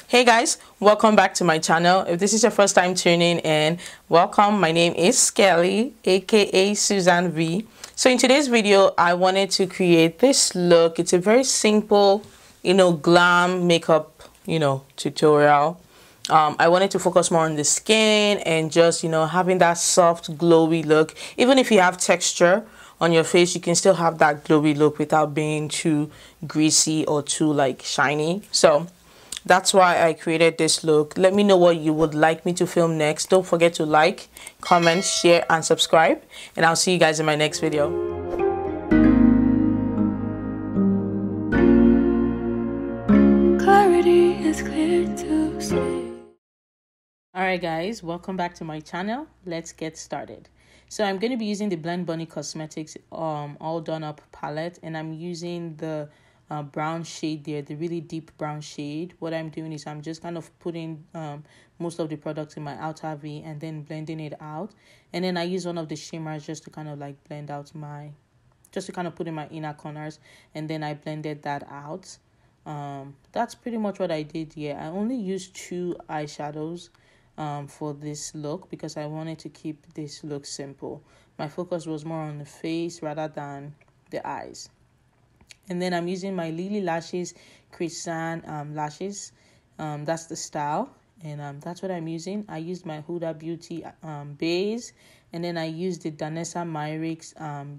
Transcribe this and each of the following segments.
Hey guys, welcome back to my channel. If this is your first time tuning in, welcome. My name is Kelly, aka Susan.vee. So in today's video, I wanted to create this look. It's a very simple, glam makeup, tutorial. I wanted to focus more on the skin and just, having that soft, glowy look. Even if you have texture on your face, you can still have that glowy look without being too greasy or too like shiny. So that's why I created this look. Let me know what you would like me to film next. Don't forget to like, comment, share, and subscribe. And I'll see you guys in my next video. Clarity is clear to see. Alright guys, welcome back to my channel. Let's get started. So I'm going to be using the Blend Bunny Cosmetics All Done Up palette, and I'm using the brown shade there, the really deep brown shade. What I'm doing is I'm just kind of putting most of the products in my outer V and then blending it out. And then I use one of the shimmers just to kind of like blend out just to kind of put in my inner corners, and then I blended that out. That's pretty much what I did here. I only used 2 eyeshadows for this look because I wanted to keep this look simple. My focus was more on the face rather than the eyes. And then I'm using my Lily Lashes Creasan lashes. That's the style, and that's what I'm using. I used my Huda Beauty base, and then I used the Danessa Myricks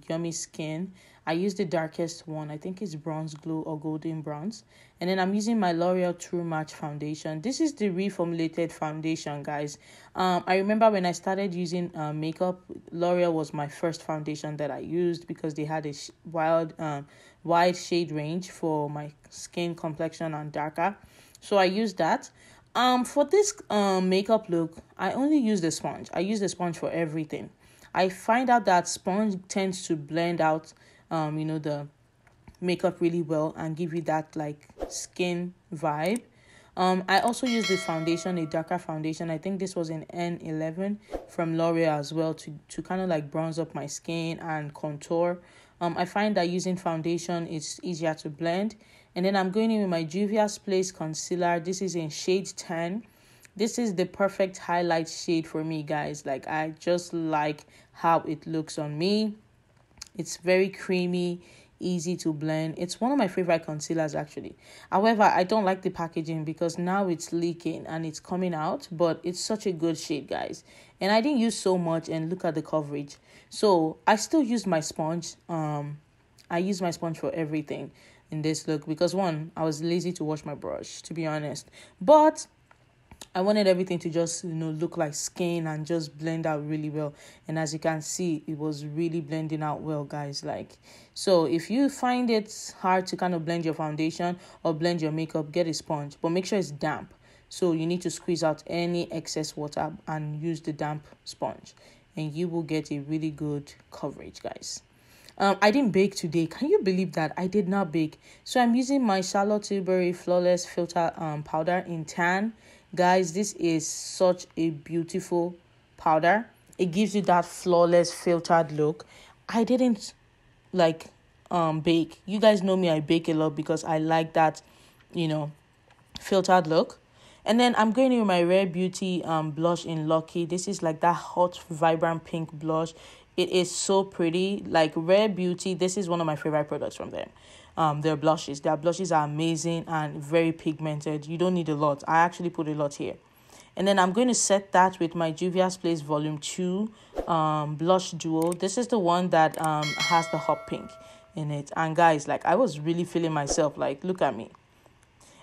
Yummy Skin. I used the darkest one. I think it's Bronze Glow or Golden Bronze. And then I'm using my L'Oreal True Match foundation. This is the reformulated foundation, guys. I remember when I started using makeup, L'Oreal was my first foundation that I used because they had a wide shade range for my skin complexion and darker. So I used that. For this makeup look, I only use the sponge. I use the sponge for everything. I find out that sponge tends to blend out the makeup really well and give you that like skin vibe. I also use the foundation, a darker foundation. I think this was in N11 from L'Oreal as well to kind of like bronze up my skin and contour. I find that using foundation is easier to blend. And then I'm going in with my Juvia's Place concealer. This is in shade 10. This is the perfect highlight shade for me, guys. Like, I just like how it looks on me. It's very creamy, easy to blend. It's one of my favorite concealers, actually. However, I don't like the packaging because now it's leaking and it's coming out, but it's such a good shade, guys. And I didn't use so much, and look at the coverage. So I still use my sponge. I use my sponge for everything in this look because, one, I was lazy to wash my brush, to be honest. But I wanted everything to just, look like skin and just blend out really well. And as you can see, it was really blending out well, guys. So if you find it hard to kind of blend your foundation or blend your makeup, get a sponge. But make sure it's damp. So you need to squeeze out any excess water and use the damp sponge. And you will get a really good coverage, guys. I didn't bake today. Can you believe that? I did not bake. So I'm using my Charlotte Tilbury Flawless Filter powder in tan. Guys, this is such a beautiful powder. It gives you that flawless filtered look. I didn't bake. You guys know me, I bake a lot because I like that, filtered look. And then I'm going in with my Rare Beauty blush in Lucky. This is like that hot, vibrant pink blush. It is so pretty. Like, Rare Beauty, this is one of my favorite products from them. Their blushes are amazing and very pigmented. You don't need a lot. I actually put a lot here. And then I'm going to set that with my Juvia's Place Volume 2 blush duo. This is the one that has the hot pink in it. And guys, like, I was really feeling myself. Like, look at me.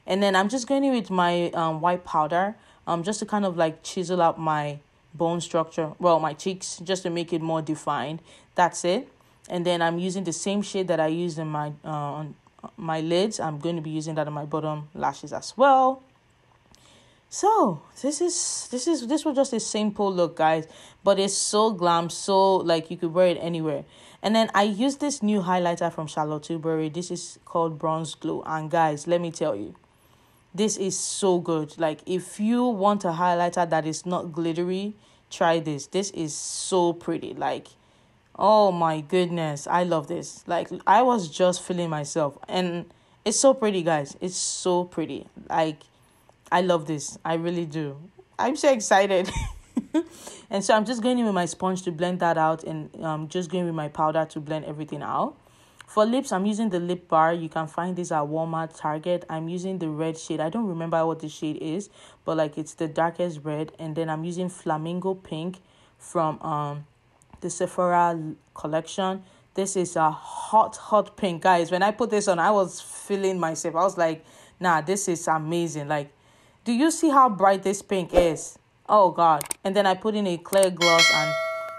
And then I'm just going in with my white powder just to kind of like chisel out my bone structure, my cheeks, just to make it more defined. That's it. And then I'm using the same shade that I used in my on my lids. I'm going to be using that on my bottom lashes as well. So this was just a simple look, guys, but it's so glam, so like you could wear it anywhere. And then I used this new highlighter from Charlotte Tilbury. This is called Bronze Glow, and guys, let me tell you, this is so good. Like, if you want a highlighter that is not glittery, try this. This is so pretty. Like, oh my goodness, I love this. Like, I was just feeling myself, and it's so pretty, guys. It's so pretty. Like, I love this. I really do. I'm so excited. And so I'm just going in with my sponge to blend that out, and just going with my powder to blend everything out. For lips, I'm using the lip bar. You can find this at Walmart, Target. I'm using the red shade. I don't remember what the shade is, but like it's the darkest red. And then I'm using Flamingo Pink from the Sephora collection. This is a hot pink, guys. When I put this on, I was feeling myself. I was like, nah, this is amazing. Like, do you see how bright this pink is? Oh God. And then I put in a clear gloss, and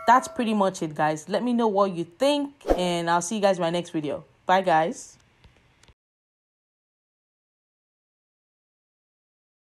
that's pretty much it, guys. Let me know what you think, and I'll see you guys in my next video. Bye, guys.